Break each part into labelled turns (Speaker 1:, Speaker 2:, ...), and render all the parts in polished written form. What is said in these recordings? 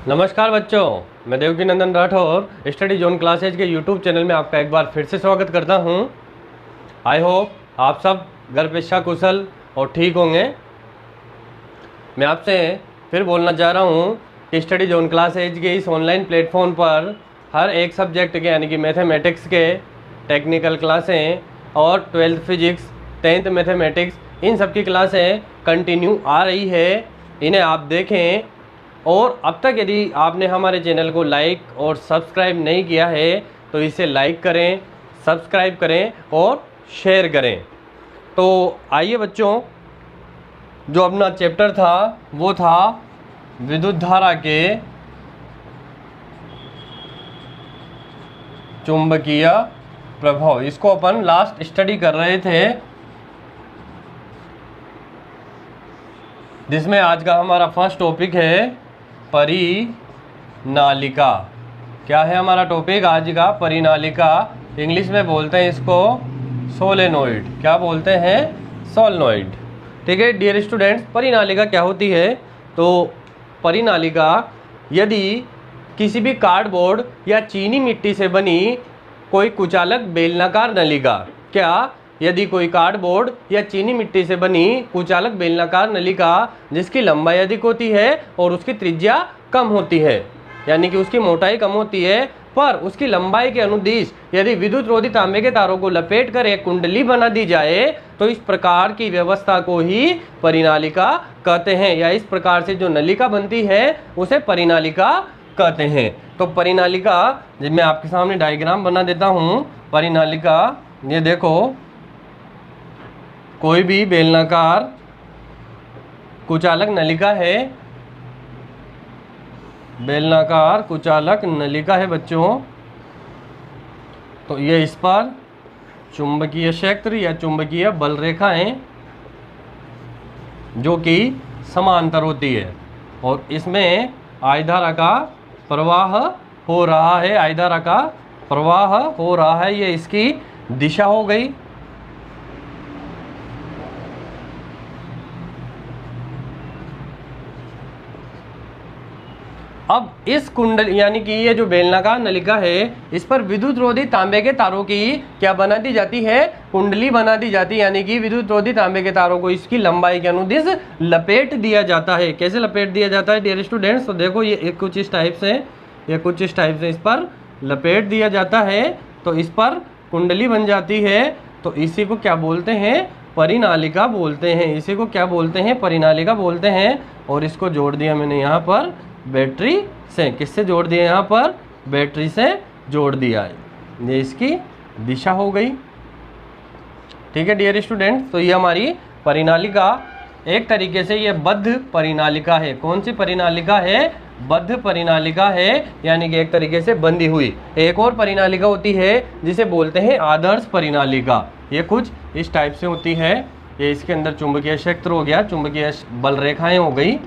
Speaker 1: नमस्कार बच्चों, मैं देवकी नंदन राठौर स्टडी जोन क्लासेज के यूट्यूब चैनल में आपका एक बार फिर से स्वागत करता हूं। आई होप आप सब घर पे कुशल और ठीक होंगे। मैं आपसे फिर बोलना चाह रहा हूं कि स्टडी जोन क्लासेज के इस ऑनलाइन प्लेटफॉर्म पर हर एक सब्जेक्ट के यानी कि मैथमेटिक्स के टेक्निकल क्लासें और 12th फिजिक्स 10th मैथमेटिक्स इन सब की क्लासें कंटिन्यू आ रही है। इन्हें आप देखें और अब तक यदि आपने हमारे चैनल को लाइक और सब्सक्राइब नहीं किया है तो इसे लाइक करें, सब्सक्राइब करें और शेयर करें। तो आइए बच्चों, जो अपना चैप्टर था वो था विद्युत धारा के चुंबकीय प्रभाव। इसको अपन लास्ट स्टडी कर रहे थे, जिसमें आज का हमारा फर्स्ट टॉपिक है परिनालिका। क्या है हमारा टॉपिक आज का? परिनालिका। इंग्लिश में बोलते हैं इसको सोलेनोइड। क्या बोलते हैं? सोलेनोइड। ठीक है डियर स्टूडेंट्स, परिनालिका क्या होती है? तो परिनालिका यदि किसी भी कार्डबोर्ड या चीनी मिट्टी से बनी कोई कुचालक बेलनाकार नलिका, क्या यदि कोई कार्डबोर्ड या चीनी मिट्टी से बनी कुचालक बेलनाकार नलिका जिसकी लंबाई अधिक होती है और उसकी त्रिज्या कम होती है, यानी कि उसकी मोटाई कम होती है पर उसकी लंबाई के अनुदिश यदि विद्युत रोधी तांबे के तारों को लपेट कर एक कुंडली बना दी जाए तो इस प्रकार की व्यवस्था को ही परिनालिका कहते हैं, या इस प्रकार से जो नलिका बनती है उसे परिनालिका कहते हैं। तो परिनालिका, मैं आपके सामने डायग्राम बना देता हूँ। परिनालिका, ये देखो, कोई भी बेलनाकार कुचालक नलिका है, बेलनाकार कुचालक नलिका है बच्चों। तो ये इस पर चुंबकीय क्षेत्र या चुंबकीय बल रेखाएं जो कि समांतर होती है और इसमें I धारा का प्रवाह हो रहा है। I धारा का प्रवाह हो रहा है, ये इसकी दिशा हो गई। अब इस कुंडल यानी कि ये जो बेलनाकार नलिका है इस पर विद्युत रोधी तांबे के तारों की क्या बना दी जाती है? कुंडली बना दी जाती है, यानी कि विद्युत रोधी तांबे के तारों को इसकी लंबाई के अनुदिश लपेट दिया जाता है। कैसे लपेट दिया जाता है डियर स्टूडेंट्स? तो देखो ये कुछ इस टाइप से, ये कुछ इस टाइप से इस पर लपेट दिया जाता है तो इस पर कुंडली बन जाती है। तो इसी को क्या बोलते हैं? परिनालिका बोलते हैं। इसी को क्या बोलते हैं? परिनालिका बोलते हैं। और इसको जोड़ दिया मैंने यहाँ पर बैटरी से। किससे जोड़ दिया? यहाँ पर बैटरी से जोड़ दिया है। ये इसकी दिशा हो गई। ठीक है डियर स्टूडेंट, तो ये हमारी परिनालिका एक तरीके से ये बद्ध परिनालिका है। कौन सी परिनालिका है? बद्ध परिनालिका है, यानी कि एक तरीके से बंधी हुई। एक और परिनालिका होती है जिसे बोलते हैं आदर्श परिनालिका। ये कुछ इस टाइप से होती है। ये इसके अंदर चुंबकीय क्षेत्र हो गया, चुंबकीय बल रेखाएं हो गई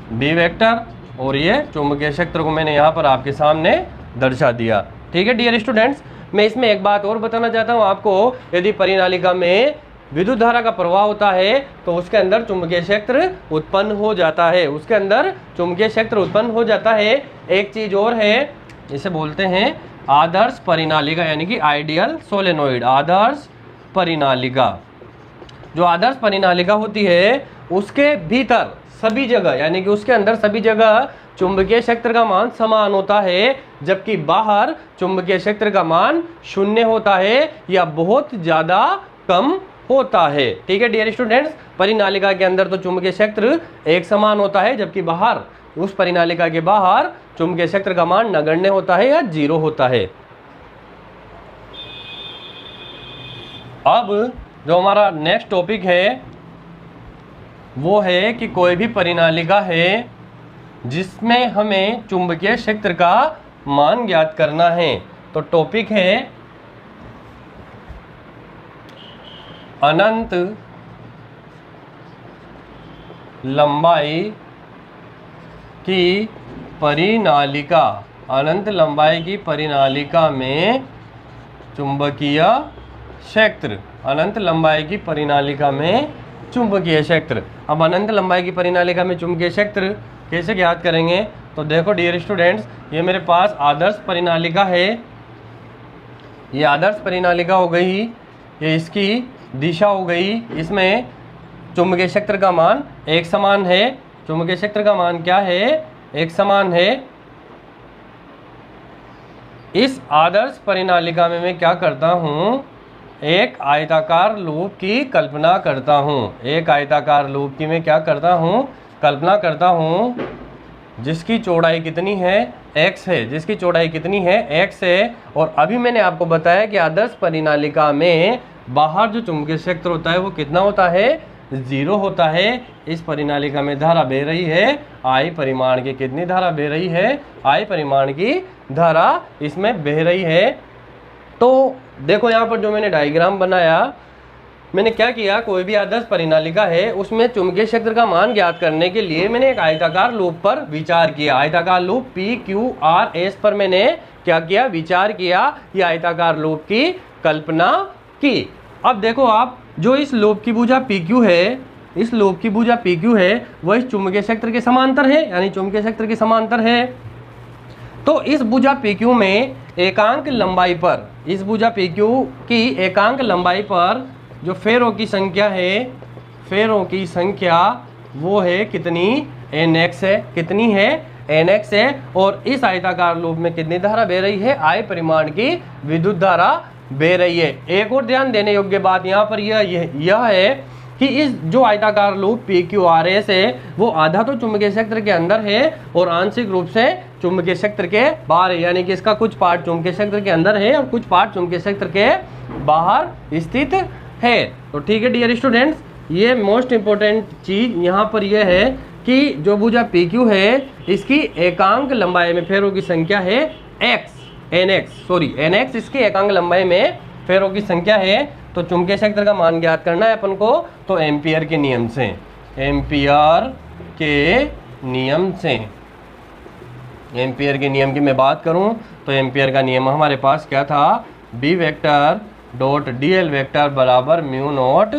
Speaker 1: बी वेक्टर, और ये चुंबकीय क्षेत्र को मैंने यहाँ पर आपके सामने दर्शा दिया। ठीक है डियर स्टूडेंट्स, मैं इसमें एक बात और बताना चाहता हूँ आपको। यदि परिनालिका में विद्युत धारा का प्रवाह होता है तो उसके अंदर चुंबकीय क्षेत्र उत्पन्न हो जाता है, उसके अंदर चुंबकीय क्षेत्र उत्पन्न हो जाता है। एक चीज और है, इसे बोलते हैं आदर्श परिनालिका, यानी कि आइडियल सोलेनोइड। आदर्श परिनालिका, जो आदर्श परिनालिका होती है उसके भीतर सभी जगह, यानी कि उसके अंदर सभी जगह चुंबकीय क्षेत्र का मान समान होता है, जबकि बाहर चुंबकीय क्षेत्र का मान शून्य होता है या बहुत ज़्यादा कम होता है। ठीक है डियर स्टूडेंट्स, परिनालिका के अंदर तो चुंबकीय क्षेत्र एक समान होता है, जबकि बाहर, उस परिनालिका के बाहर चुंबकीय क्षेत्र का मान नगण्य होता है या 0 होता है। अब जो हमारा नेक्स्ट टॉपिक है वो है कि कोई भी परिनालिका है जिसमें हमें चुंबकीय क्षेत्र का मान ज्ञात करना है। तो टॉपिक है अनंत लंबाई की परिनालिका। अनंत लंबाई की परिनालिका में चुंबकीय क्षेत्र, अनंत लंबाई की परिनालिका में चुंबकीय क्षेत्र। अब अनंत लंबाई की परिनालिका में चुंबकीय क्षेत्र कैसे ज्ञात करेंगे? तो देखो डियर स्टूडेंट्स, ये मेरे पास आदर्श परिनालिका है, ये आदर्श परिनालिका हो गई, ये इसकी दिशा हो गई, इसमें चुंबकीय क्षेत्र का मान एक समान है। चुंबकीय क्षेत्र का मान क्या है? एक समान है। इस आदर्श परिनालिका में मैं क्या करता हूँ? एक आयताकार लूप की कल्पना करता हूँ। एक आयताकार लूप की मैं क्या करता हूँ? कल्पना करता हूँ, जिसकी चौड़ाई कितनी है? x है। जिसकी चौड़ाई कितनी है? x है। और अभी मैंने आपको बताया कि आदर्श परिनालिका में बाहर जो चुंबकीय क्षेत्र होता है वो कितना होता है? 0 होता है। इस परिनालिका में धारा बह रही है I परिमाण की। कितनी धारा बह रही है? I परिमाण की धारा इसमें बह रही है। तो देखो यहाँ पर जो मैंने डायग्राम बनाया, मैंने क्या किया, कोई भी आदर्श परिनालिका है उसमें चुंबकीय क्षेत्र का मान ज्ञात करने के लिए मैंने एक आयताकार लूप पर विचार किया। आयताकार loop P Q R S पर मैंने क्या किया? विचार किया, ये आयताकार लूप की कल्पना की। अब देखो आप, जो इस लूप की भुजा पी क्यू है, इस लूप की भुजा पी क्यू है, वह इस चुंबकीय क्षेत्र के समांतर है, यानी चुंबकीय क्षेत्र के समांतर है। तो इस भुजा पी क्यू में एकांक लंबाई पर, इस भुजा पी क्यू की एकांक लंबाई पर जो फेरों की संख्या है, फेरों की संख्या वो है कितनी? nx है। कितनी है? nx है। और इस आयताकार लूप में कितनी धारा बह रही है? I परिमाण की विद्युत धारा बह रही है। एक और ध्यान देने योग्य बात यहाँ पर यह है कि इस जो आयताकार लूप PQRS है वो आधा तो चुंबकीय क्षेत्र के अंदर है और आंशिक रूप से चुंबकीय क्षेत्र के बाहर है, यानी कि इसका कुछ पार्ट चुंबकीय क्षेत्र के अंदर है और कुछ पार्ट चुंबकीय क्षेत्र के बाहर स्थित है। तो ठीक है डियर स्टूडेंट्स, ये मोस्ट इंपॉर्टेंट चीज यहाँ पर यह है कि जो भुजा PQ है इसकी एकांक लंबाई में फेरों की संख्या है nx, इसकी एकांक लंबाई में फेरों की संख्या है। तो चुंबकीय क्षेत्र का मान ज्ञात करना है अपन को, तो एम्पियर के नियम से, एम्पियर के नियम से, एम्पियर के नियम की मैं बात करूं तो एम्पियर का नियम हमारे पास क्या था? B vector dot DL vector बराबर म्यू नॉट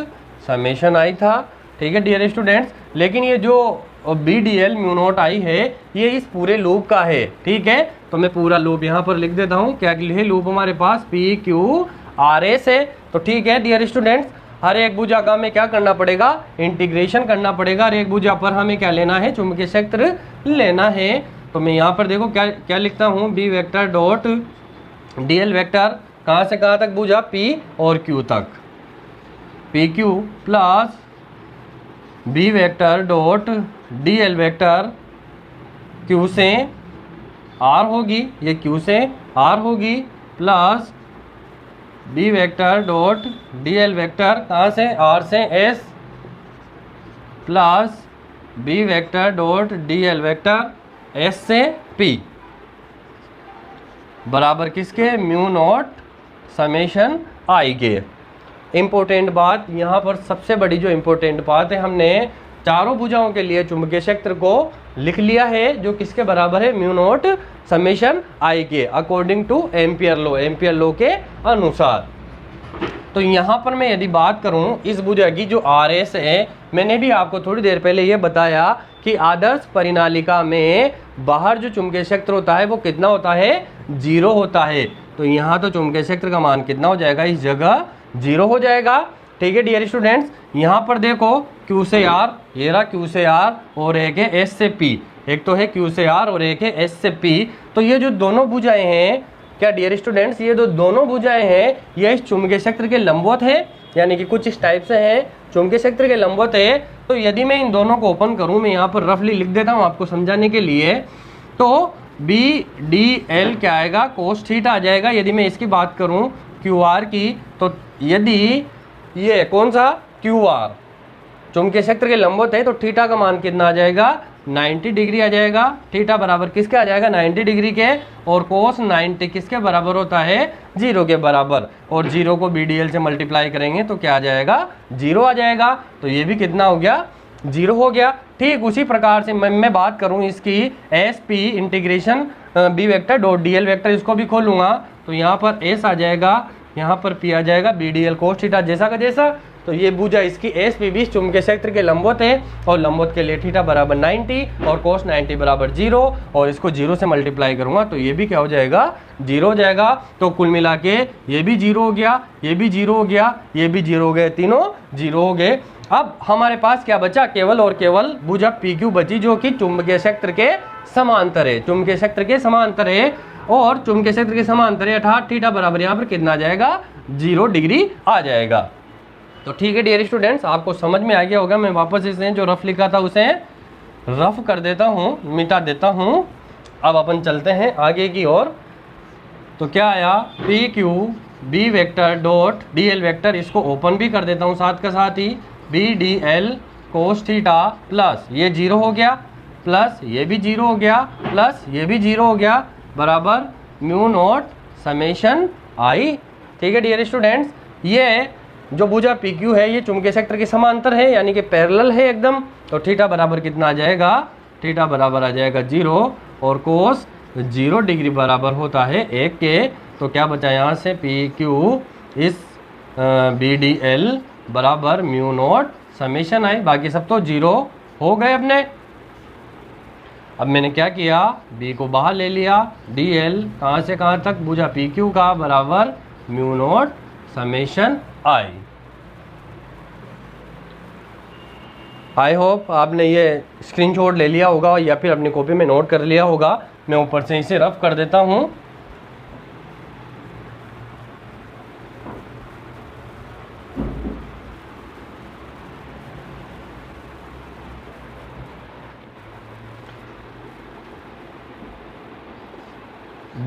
Speaker 1: समेशन आई था। ठीक है डियर स्टूडेंट्स, लेकिन ये जो B D L mu naught I है ये इस पूरे लूप का है। ठीक है, तो मैं पूरा लूप यहाँ पर लिख देता हूँ। क्या है लूप हमारे पास? पी क्यू आर एस है। तो ठीक है डियर स्टूडेंट्स, हर एक भुजा का हमें क्या करना पड़ेगा? इंटीग्रेशन करना पड़ेगा। हर एक भुजा पर हमें क्या लेना है? चुंबकीय क्षेत्र लेना है। तो मैं यहाँ पर देखो क्या क्या लिखता हूँ? B vector dot DL vector, कहाँ से कहाँ तक भुजा? P और Q तक, P Q plus B vector dot DL vector Q से R होगी, ये Q से R होगी, plus B vector dot DL vector कहाँ से? R से S, plus B vector dot DL vector S से P बराबर किसके? म्यू नॉट समेशन आई के। इम्पोर्टेंट बात यहाँ पर, सबसे बड़ी जो इम्पोर्टेंट बात है, हमने चारों भुजाओं के लिए चुंबकीय क्षेत्र को लिख लिया है जो किसके बराबर है? म्यू नॉट समेशन आई के, अकॉर्डिंग टू एम्पियर लो के अनुसार। तो यहाँ पर मैं यदि बात करूँ इस भुजा की जो आर एस है, मैंने भी आपको थोड़ी देर पहले ये बताया कि आदर्श परिनालिका में बाहर जो चुंबकीय क्षेत्र होता है वो कितना होता है? 0 होता है। तो यहाँ तो चुंबकीय क्षेत्र का मान कितना हो जाएगा? इस जगह 0 हो जाएगा। ठीक है डियर स्टूडेंट्स, यहाँ पर देखो Q से R, ये रहा Q से R और एक है S से P, एक तो है Q से R और एक है S से P। तो ये जो दोनों भुजाएं हैं, क्या डियर स्टूडेंट्स, ये जो दोनों भुजाएं हैं ये इस चुंबकीय क्षेत्र के लंबवत है, यानी कि कुछ इस टाइप से है, चुंबकीय क्षेत्र के लंबवत है। तो यदि मैं इन दोनों को ओपन करूँ, मैं यहाँ पर रफली लिख देता हूँ आपको समझाने के लिए, तो बी डी एल क्या आएगा? कोस थीटा आ जाएगा। यदि मैं इसकी बात करूँ क्यू आर की, तो यदि ये कौन सा? क्यू आर चुंबकीय क्षेत्र के लंबवत है तो थीटा का मान कितना आ जाएगा? 90 डिग्री आ जाएगा। थीटा बराबर किसके आ जाएगा? 90 डिग्री के। और कोस 90 किसके बराबर होता है? 0 के बराबर। और 0 को BDL से मल्टीप्लाई करेंगे तो क्या आ जाएगा? 0 आ जाएगा। तो ये भी कितना हो गया? 0 हो गया। ठीक उसी प्रकार से मैं बात करूँ इसकी SP integration B vector dot DL vector, इसको भी खोलूँगा तो यहाँ पर S आ जाएगा, यहाँ पर पी आ जाएगा B D L cos theta जैसा का जैसा। तो ये भुजा इसकी एस पी बीस चुंबकीय क्षेत्र के लंबवत है और लंबवत के लिए थीटा बराबर 90 और कोस 90 बराबर 0 और इसको 0 से मल्टीप्लाई करूंगा तो ये भी क्या हो जाएगा 0 हो जाएगा। तो कुल मिला के ये भी 0 हो गया, ये भी 0 हो गया, ये भी 0 हो गए, तीनों 0 हो गए। अब हमारे पास क्या बचा, केवल और केवल भुजा पी क्यू बची जो कि चुंबकीय क्षेत्र के समांतर है, चुंबकीय क्षेत्र के समांतर है और चुंबकीय क्षेत्र के समांतर है अर्थात थीटा बराबर यहाँ पर कितना आ जाएगा 0 डिग्री आ जाएगा। तो ठीक है डियर स्टूडेंट्स, आपको समझ में आ गया होगा। मैं वापस इसे जो रफ लिखा था उसे रफ कर देता हूँ, मिटा देता हूँ। अब अपन चलते हैं आगे की ओर। तो क्या आया, P Q B vector dot D L vector, इसको ओपन भी कर देता हूँ साथ का साथ ही, B D L cos theta plus ये 0 हो गया, प्लस ये भी 0 हो गया, प्लस ये भी 0 हो गया, बराबर म्यू नॉट समेशन आई। ठीक है डियर स्टूडेंट्स, ये जो भुजा पी क्यू है ये चुंबकीय क्षेत्र के समांतर है यानी कि पैरेलल है एकदम। तो थीटा बराबर कितना आ जाएगा, थीटा बराबर आ जाएगा 0 और कोस 0 डिग्री बराबर होता है 1 के। तो क्या बचा यहाँ से, पी क्यू इस बी डी एल बराबर म्यू नॉट समेशन आई, बाकी सब तो 0 हो गए अपने। अब मैंने क्या किया, बी को बाहर ले लिया, डी एल कहाँ से कहाँ तक, भुजा पी क्यू का बराबर mu naught summation I hope आपने ये स्क्रीनशॉट ले लिया होगा या फिर अपनी कॉपी में नोट कर लिया होगा। मैं ऊपर से इसे रफ कर देता हूं।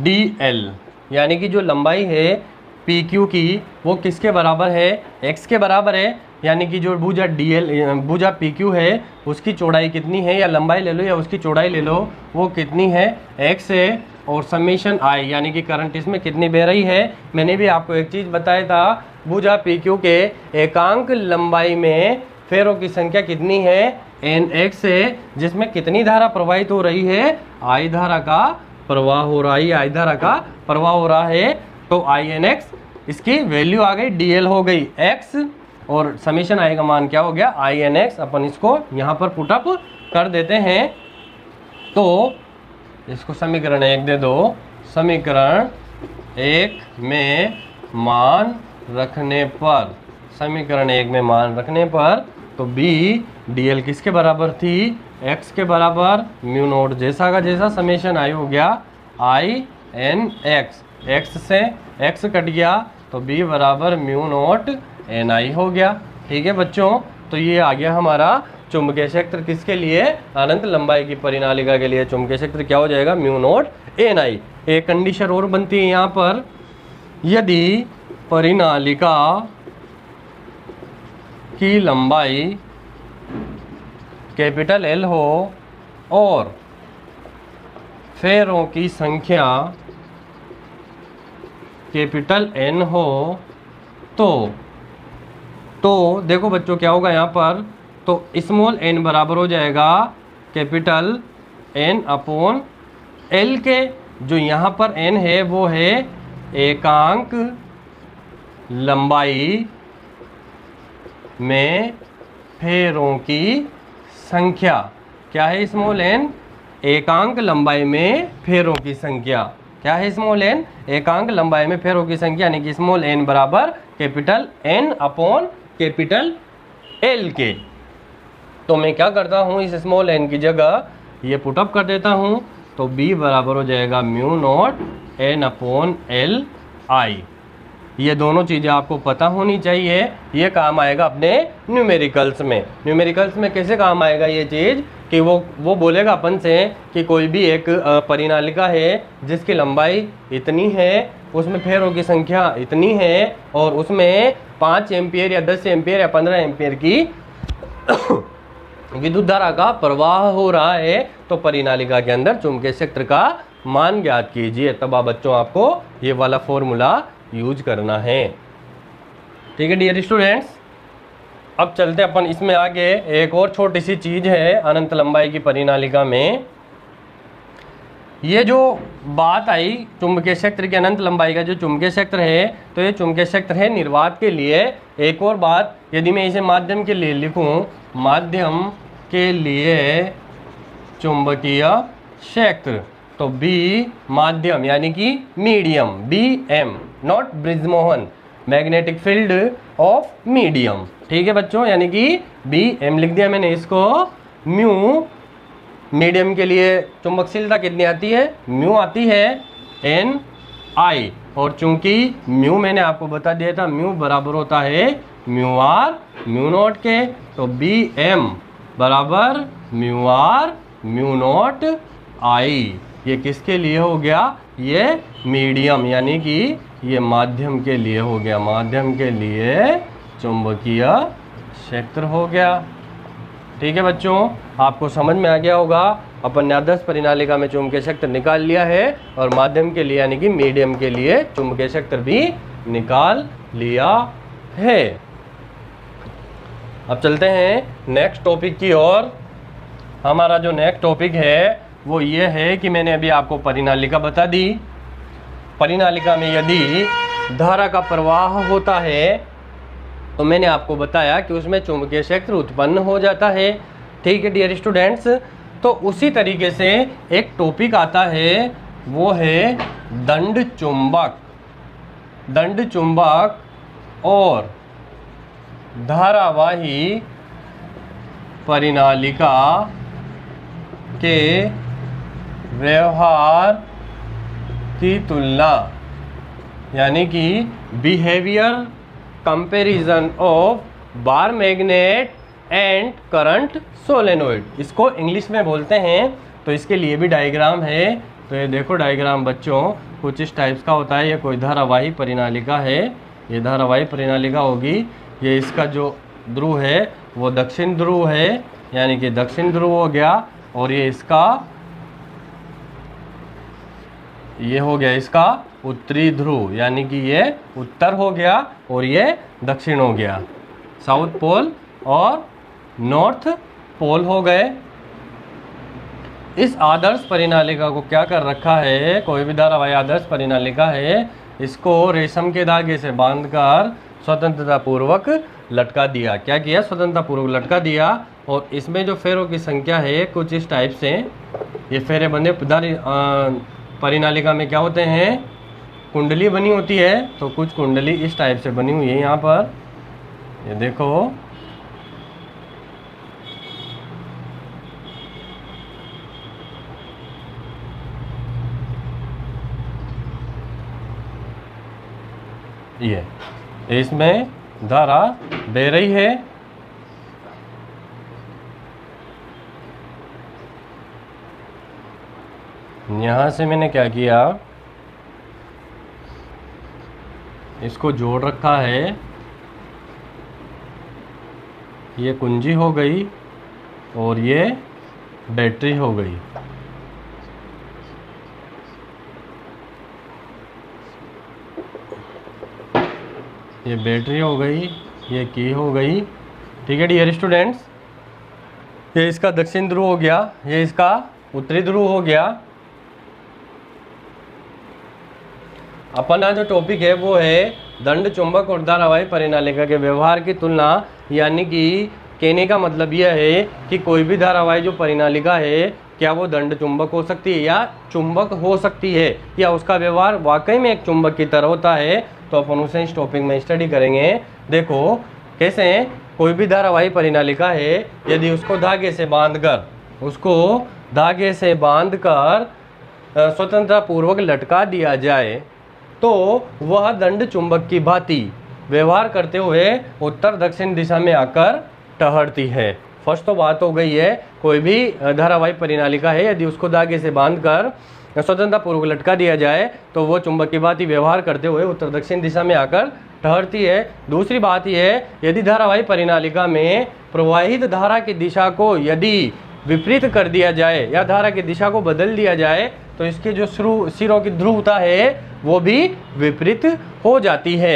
Speaker 1: डी एल यानी कि जो लंबाई है पी क्यू की वो किसके बराबर है, एक्स के बराबर है। यानी कि जो भुजा डी एल भुजा पी क्यू है उसकी चौड़ाई कितनी है, या लंबाई ले लो या उसकी चौड़ाई ले लो, वो कितनी है, एक्स है। और समेशन आई यानी कि करंट इसमें कितनी बह रही है। मैंने भी आपको एक चीज़ बताया था, भुजा पी क्यू के एकांक लंबाई में फेरों की संख्या कितनी है, एन एक्स है, जिसमें कितनी धारा प्रवाहित हो रही है, आई धारा का प्रवाह हो रहा है, आई धारा का प्रवाह हो रहा है। तो आई एन एक्स इसकी वैल्यू आ गई, डी एल हो गई एक्स और समीशन आई का मान क्या हो गया, आई एन एक्स। अपन इसको यहाँ पर पुटअप कर देते हैं। तो इसको समीकरण 1 दे दो, समीकरण 1 में मान रखने पर, समीकरण 1 में मान रखने पर तो बी डी एल किसके बराबर थी, एक्स के बराबर, म्यू नोट जैसा का जैसा, समेशन आई हो गया आई एन एक्स, एक्स से एक्स कट गया तो बी बराबर म्यू नोट एन आई हो गया। ठीक है बच्चों, तो ये आ गया हमारा चुंबकीय क्षेत्र किसके लिए, अनंत लंबाई की परिनालिका के लिए चुंबकीय क्षेत्र क्या हो जाएगा, म्यू नोट एन आई। एक कंडीशन और बनती है यहाँ पर, यदि परिनालिका की लंबाई कैपिटल एल हो और फेरों की संख्या कैपिटल एन हो तो देखो बच्चों क्या होगा यहाँ पर, तो स्मॉल एन बराबर हो जाएगा कैपिटल एन अपॉन एल के। जो यहाँ पर एन है वो है एकांक लंबाई में फेरों की संख्या। क्या है स्मॉल एन, एकांक लंबाई में फेरों की संख्या। क्या है स्मॉल एन, एकांक लंबाई में फेरों की संख्या, यानी कि स्मॉल एन बराबर capital N upon capital L के। तो मैं क्या करता हूँ, इस स्मॉल एन की जगह ये पुटअप कर देता हूँ। तो बी बराबर हो जाएगा mu naught N upon L आई। ये दोनों चीज़ें आपको पता होनी चाहिए, ये काम आएगा अपने न्यूमेरिकल्स में। न्यूमेरिकल्स में कैसे काम आएगा ये चीज़ कि वो बोलेगा अपन से कि कोई भी एक परिनालिका है जिसकी लंबाई इतनी है, उसमें फेरों की संख्या इतनी है और उसमें 5 एम्पियर या 10 एम्पियर या 15 एम्पियर की विद्युत धारा का प्रवाह हो रहा है, तो परिनालिका के अंदर चुंबकीय क्षेत्र का मान ज्ञात कीजिए। तब आप बच्चों आपको ये वाला फॉर्मूला यूज करना है। ठीक है डियर स्टूडेंट्स, अब चलते अपन इसमें आगे। एक और छोटी सी चीज़ है अनंत लंबाई की परिनालिका में, ये जो बात आई चुंबकीय क्षेत्र की अनंत लंबाई का जो चुंबकीय क्षेत्र है, तो ये चुंबकीय क्षेत्र है निर्वात के लिए। एक और बात, यदि मैं इसे माध्यम के लिए लिखूं, माध्यम के लिए चुंबकीय क्षेत्र, तो बी माध्यम यानी कि medium, B M, not Brijmohan, magnetic field of medium. ठीक है बच्चों, यानी कि बी एम लिख दिया मैंने इसको। म्यू मीडियम के लिए चुंबकशीलता कितनी आती है, म्यू आती है एन आई, और चूंकि म्यू मैंने आपको बता दिया था म्यू बराबर होता है म्यू आर म्यू नॉट के, तो बी एम बराबर म्यू आर म्यू नॉट आई। ये किसके लिए हो गया, ये मीडियम यानी कि ये माध्यम के लिए हो गया, माध्यम के लिए चुंबकीय क्षेत्र हो गया। ठीक है बच्चों, आपको समझ में आ गया होगा। अपन ने आदर्श परिनालिका में चुंबकीय क्षेत्र निकाल लिया है और माध्यम के लिए यानी कि मीडियम के लिए चुंबकीय क्षेत्र भी निकाल लिया है। अब चलते हैं नेक्स्ट टॉपिक की ओर। हमारा जो नेक्स्ट टॉपिक है वो ये है कि मैंने अभी आपको परिनालिका बता दी। परिनालिका में यदि धारा का प्रवाह होता है तो मैंने आपको बताया कि उसमें चुंबकीय क्षेत्र उत्पन्न हो जाता है। ठीक है डियर स्टूडेंट्स, तो उसी तरीके से एक टॉपिक आता है, वो है दंड चुंबक। दंड चुंबक और धारावाही परिनालिका के व्यवहार की तुलना, यानी कि behaviour comparison of bar magnet and current solenoid, इसको इंग्लिश में बोलते हैं। तो इसके लिए भी डायग्राम है। तो ये देखो डायग्राम बच्चों कुछ इस टाइप्स का होता है। ये कोई धारावाही परिनालिका है, ये धारावाही परिनालिका होगी। ये इसका जो ध्रुव है वो दक्षिण ध्रुव है, यानी कि दक्षिण ध्रुव हो गया, और ये इसका ये हो गया इसका उत्तरी ध्रुव, यानी कि ये उत्तर हो गया और ये दक्षिण हो गया। साउथ पोल और नॉर्थ पोल हो गए। इस आदर्श परिनालिका को क्या कर रखा है, कोई भी धारावाही आदर्श परिनालिका है, इसको रेशम के धागे से बांधकर स्वतंत्रता पूर्वक लटका दिया। क्या किया, स्वतंत्रता पूर्वक लटका दिया। और इसमें जो फेरों की संख्या है कुछ इस टाइप से, ये फेरे बंधे परिनालिका में क्या होते हैं, कुंडली बनी होती है। तो कुछ कुंडली इस टाइप से बनी हुई है यहाँ पर, ये देखो। ये इसमें धारा बह रही है। यहाँ से मैंने क्या किया, इसको जोड़ रखा है। ये कुंजी हो गई और ये बैटरी हो गई। ये बैटरी हो गई, ये की हो गई। ठीक है डियर स्टूडेंट्स, ये इसका दक्षिण ध्रुव हो गया, ये इसका उत्तरी ध्रुव हो गया। अपना जो टॉपिक है वो है दंड चुंबक और धारावाही परिनालिका के व्यवहार की तुलना, यानी कि कहने का मतलब यह है कि कोई भी धारावाही जो परिनालिका है क्या वो दंड चुंबक हो सकती है या चुंबक हो सकती है, या उसका व्यवहार वाकई में एक चुंबक की तरह होता है। तो अपन उसे इस टॉपिक में स्टडी करेंगे। देखो कैसे कोई भी धारावाही परिनालिका है, यदि उसको धागे से बांधकर स्वतंत्रता पूर्वक लटका दिया जाए तो वह दंड चुंबक की भांति व्यवहार करते हुए उत्तर दक्षिण दिशा में आकर ठहरती है। फर्स्ट तो बात हो गई है, कोई भी धारावाही परिनालिका है यदि उसको धागे से बांधकर स्वतंत्रता पूर्वक लटका दिया जाए तो वो चुंबक की भांति व्यवहार करते हुए उत्तर दक्षिण दिशा में आकर ठहरती है। दूसरी बात यह है, यदि धारावाही परिनालिका में प्रवाहित धारा की दिशा को यदि विपरीत कर दिया जाए या धारा की दिशा को बदल दिया जाए तो इसके जो सिरों की ध्रुवता है वो भी विपरीत हो जाती है।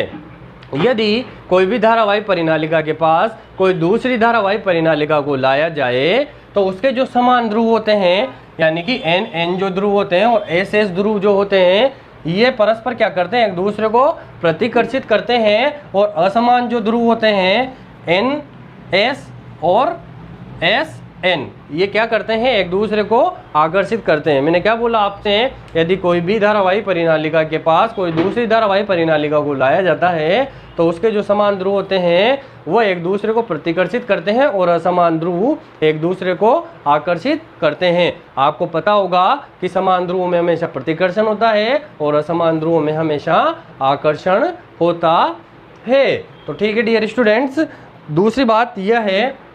Speaker 1: यदि कोई भी धारावाही परिनालिका के पास कोई दूसरी धारावाही परिनालिका को लाया जाए तो उसके जो समान ध्रुव होते हैं यानी कि एन जो ध्रुव होते हैं और एस ध्रुव जो होते हैं ये परस्पर क्या करते हैं, एक दूसरे को प्रतिकर्षित करते हैं, और असमान जो ध्रुव होते हैं एन एस और एस एन ये क्या करते हैं, एक दूसरे को आकर्षित करते हैं। मैंने क्या बोला आपसे, यदि कोई भी धारावाही परिनालिका के पास कोई दूसरी धारावाही परिनालिका को लाया जाता है तो उसके जो समान ध्रुव होते हैं वो एक दूसरे को प्रतिकर्षित करते हैं और असमान ध्रुव एक दूसरे को आकर्षित करते हैं। आपको पता होगा कि समान ध्रुव में हमेशा प्रतिकर्षण होता है और असमान ध्रुव में हमेशा आकर्षण होता है। तो ठीक है डियर स्टूडेंट्स, दूसरी बात यह है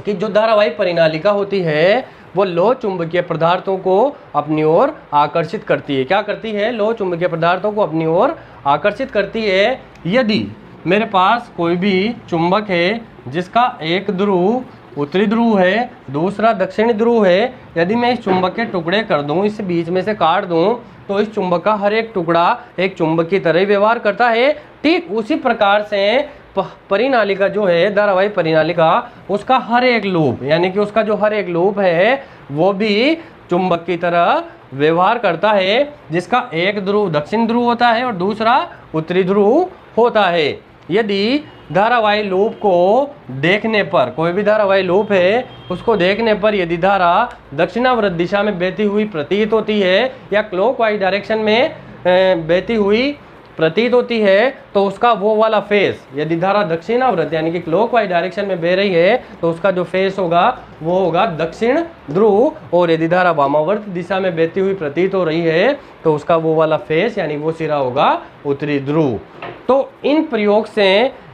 Speaker 1: कि जो धारावाही परिनालिका होती है वो लोह चुंबकीय पदार्थों को अपनी ओर आकर्षित करती है। क्या करती है, लोह चुंबकीय पदार्थों को अपनी ओर आकर्षित करती है। यदि मेरे पास कोई भी चुंबक है जिसका एक ध्रुव उत्तरी ध्रुव है, दूसरा दक्षिणी ध्रुव है, यदि मैं इस चुंबक के टुकड़े कर दूं, इस बीच में से काट दूं, तो इस चुंबक का हर एक टुकड़ा एक चुंबक की तरह व्यवहार करता है। ठीक उसी प्रकार से परिनालिका जो है, धारावाही परिनालिका, उसका हर एक लूप यानी कि उसका जो हर एक लूप है वो भी चुंबक की तरह व्यवहार करता है, जिसका एक ध्रुव दक्षिण ध्रुव होता है और दूसरा उत्तरी ध्रुव होता है। यदि धारावाही लूप को देखने पर, कोई भी धारावाही लूप है उसको देखने पर यदि धारा दक्षिणावर्त दिशा में बहती हुई प्रतीत होती है या क्लॉकवाइज डायरेक्शन में बहती हुई प्रतीत होती है तो उसका वो वाला फेस, यदि धारा दक्षिणावर्त यानी कि क्लॉकवाइज डायरेक्शन में बह रही है तो उसका जो फेस होगा वो होगा दक्षिण ध्रुव, और यदि धारा वामावर्त दिशा में बहती हुई प्रतीत हो रही है तो उसका वो वाला फेस यानी वो सिरा होगा उत्तरी ध्रुव। तो इन प्रयोग से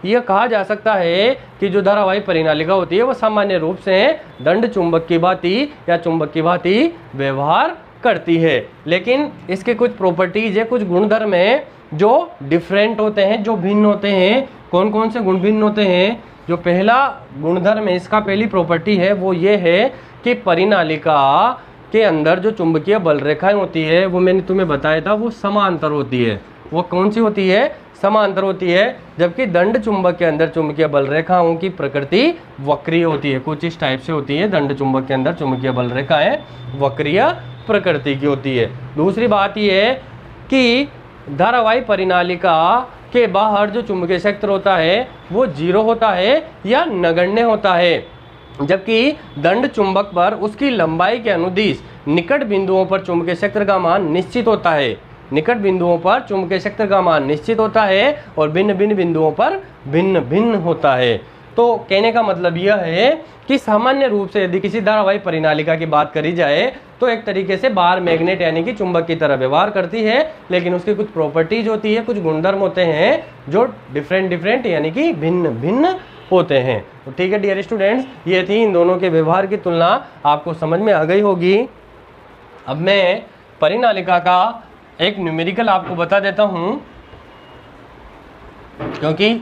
Speaker 1: यह कहा जा सकता है कि जो धारावाही परिनालिका होती है वो सामान्य रूप से दंड चुंबक की भांति या चुंबक की भांति व्यवहार करती है, लेकिन इसके कुछ प्रॉपर्टीज है, कुछ गुणधर्म है जो डिफरेंट होते हैं, जो भिन्न होते हैं। कौन कौन से गुण भिन्न होते हैं? जो पहला गुणधर्म है, इसका पहली प्रॉपर्टी है वो ये है कि परिनालिका के अंदर जो चुंबकीय बल रेखाएं होती है वो मैंने तुम्हें बताया था वो समांतर होती है। वो कौन सी होती है? समांतर होती है। जबकि दंड चुंबक के अंदर चुंबकीय बल रेखाओं की प्रकृति वक्रीय होती है, कुछ इस टाइप से होती है। दंड चुंबक के अंदर चुंबकीय बल रेखाएं वक्रीय प्रकृति की होती है। दूसरी बात यह है कि धारावाही परिनालिका के बाहर जो चुंबकीय क्षेत्र होता है वो 0 होता है या नगण्य होता है, जबकि दंड चुंबक पर उसकी लंबाई के अनुदिश निकट बिंदुओं पर चुंबकीय क्षेत्र का मान निश्चित होता है। निकट बिंदुओं पर चुंबकीय क्षेत्र का मान निश्चित होता है और भिन्न भिन्न बिंदुओं पर भिन्न भिन्न होता है। तो कहने का मतलब यह है कि सामान्य रूप से यदि किसी धारावाही परिनालिका की बात करी जाए तो एक तरीके से बार मैग्नेट यानी कि चुंबक की तरह व्यवहार करती है, लेकिन उसकी कुछ प्रॉपर्टीज होती है, कुछ गुणधर्म होते हैं जो डिफरेंट यानी कि भिन्न भिन्न होते हैं। तो ठीक है डियर स्टूडेंट्स, ये थी इन दोनों के व्यवहार की तुलना, आपको समझ में आ गई होगी। अब मैं परिनालिका का एक न्यूमेरिकल आपको बता देता हूँ, क्योंकि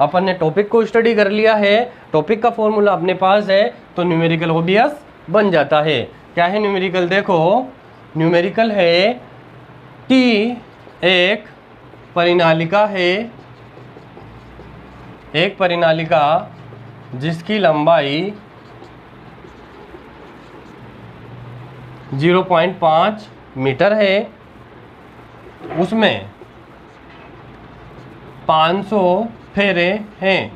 Speaker 1: अपन ने टॉपिक को स्टडी कर लिया है, टॉपिक का फॉर्मूला अपने पास है, तो न्यूमेरिकल ऑब्वियस बन जाता है। क्या है न्यूमेरिकल? देखो न्यूमेरिकल है कि एक परिनालिका है, एक परिनालिका जिसकी लंबाई 0.5 मीटर है, उसमें 500 फेरे हैं।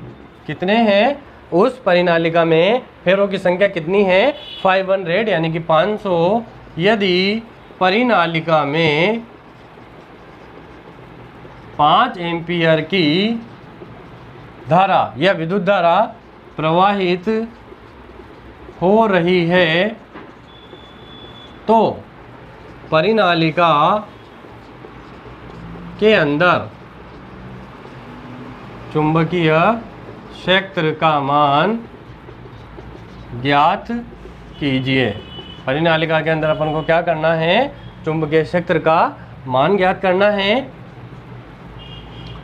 Speaker 1: कितने हैं? उस परिनालिका में फेरों की संख्या कितनी है? 500 यानी कि 500। यदि परिनालिका में 5 एम्पियर की धारा या विद्युत धारा प्रवाहित हो रही है तो परिनालिका के अंदर चुंबकीय क्षेत्र का मान ज्ञात कीजिए। परिनालिका के अंदर अपन को क्या करना है? चुंबकीय क्षेत्र का मान ज्ञात करना है।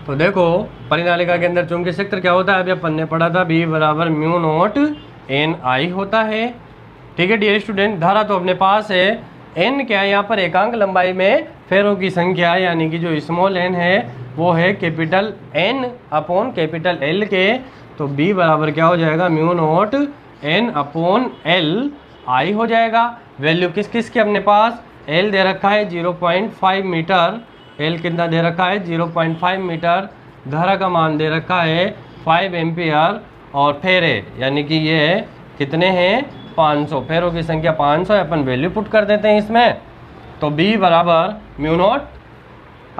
Speaker 1: तो देखो परिनालिका के अंदर चुंबकीय क्षेत्र क्या होता है? अभी अपन ने पढ़ा था, B बराबर म्यू नॉट एन आई होता है। ठीक है डियर स्टूडेंट, धारा तो अपने पास है। एन क्या है? यहाँ पर एकांक लंबाई में फेरों की संख्या यानी कि जो स्मॉल एन है वो है capital N upon capital L के। तो बी बराबर क्या हो जाएगा? Mu naught N upon L I हो जाएगा। वैल्यू किस किस की अपने पास, एल दे रखा है 0.5 मीटर, एल कितना दे रखा है 0.5 मीटर, धारा का मान दे रखा है 5 एम्पियर और फेरे यानी कि ये कितने हैं 500, फेरों की संख्या 500 है। अपन वैल्यू पुट कर देते हैं इसमें। तो B बराबर म्यू नॉट,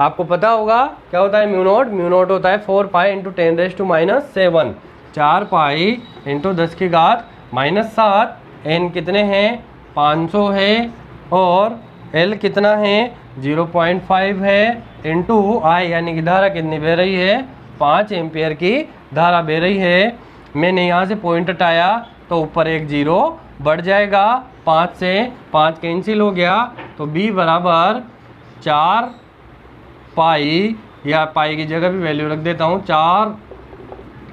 Speaker 1: आपको पता होगा क्या होता है म्यू नॉट, म्यू नॉट होता है 4 pi into 10⁻⁻⁷ 4 pi into 10⁻⁻⁷। N कितने हैं 500 है और एल कितना है 0.5 है इंटू आई यानी कि धारा कितनी बह रही है 5 एम्पियर की धारा बह रही है। मैंने यहाँ से पॉइंट हटाया तो ऊपर एक जीरो बढ़ जाएगा, 5 से 5 कैंसिल हो गया। तो B बराबर 4 पाई, या पाई की जगह भी वैल्यू रख देता हूँ 4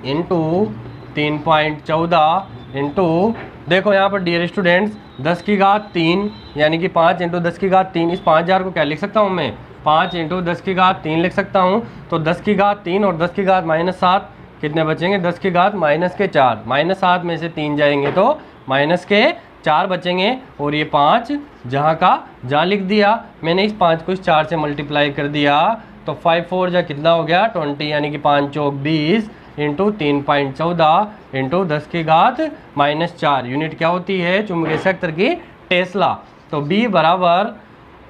Speaker 1: इंटू 3.14 इंटू, देखो यहाँ पर डियर स्टूडेंट्स 10⁻³ यानी कि 5 इंटू 10⁻³, इस 5000 को क्या लिख सकता हूँ मैं 5 इंटू 10⁻³ लिख सकता हूँ। तो 10⁻³ और 10⁻⁻7 कितने बचेंगे 10⁻⁻4, -7 में से 3 जाएंगे तो -4 बचेंगे और ये 5 जहाँ का जहाँ लिख दिया। मैंने इस 5 को इस 4 से मल्टीप्लाई कर दिया तो 5 4 जा कितना हो गया 20 यानी कि 5 चौक 20 इंटू 3.14 इंटू 10⁻⁻4 यूनिट क्या होती है चुंबकीय क्षेत्र की टेस्ला। तो B बराबर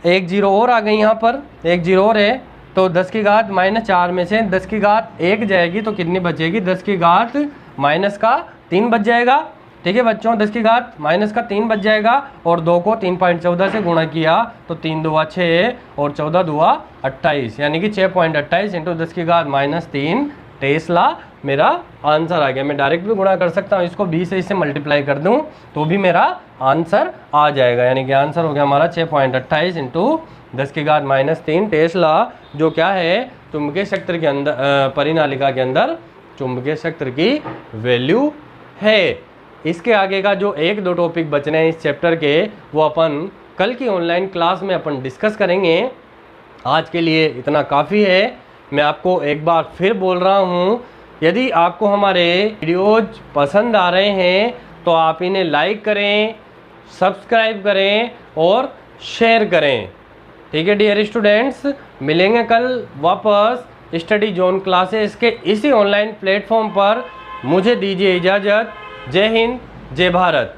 Speaker 1: एक जीरो और आ गई, यहाँ पर एक जीरो और है तो 10⁻⁻4 में से 10⁻1 जाएगी तो कितनी बचेगी 10⁻⁻3 बच जाएगा। ठीक है बच्चों 10⁻⁻3 बच जाएगा और 2 को 3.14 से गुणा किया तो 3 दूआ 6 और 14 दूआ 28 यानी कि 6.28 इंटू 10⁻⁻3 टेस्ला मेरा आंसर आ गया। मैं डायरेक्ट भी गुणा कर सकता हूँ, इसको 20 से इससे मल्टीप्लाई कर दूँ तो भी मेरा आंसर आ जाएगा। यानी कि आंसर हो गया हमारा 6.28 इंटू 10⁻⁻3 टेस्ला, जो क्या है चुंबकीय क्षेत्र के अंदर परिनालिका के अंदर चुंबकीय क्षेत्र की वैल्यू है। इसके आगे का जो 1-2 टॉपिक बचने हैं इस चैप्टर के वो अपन कल की ऑनलाइन क्लास में अपन डिस्कस करेंगे। आज के लिए इतना काफ़ी है। मैं आपको एक बार फिर बोल रहा हूँ, यदि आपको हमारे वीडियोज पसंद आ रहे हैं तो आप इन्हें लाइक करें, सब्सक्राइब करें और शेयर करें। ठीक है डियर स्टूडेंट्स, मिलेंगे कल वापस स्टडी जोन क्लासेस के इसी ऑनलाइन प्लेटफॉर्म पर। मुझे दीजिए इजाज़त। जय हिंद, जय भारत।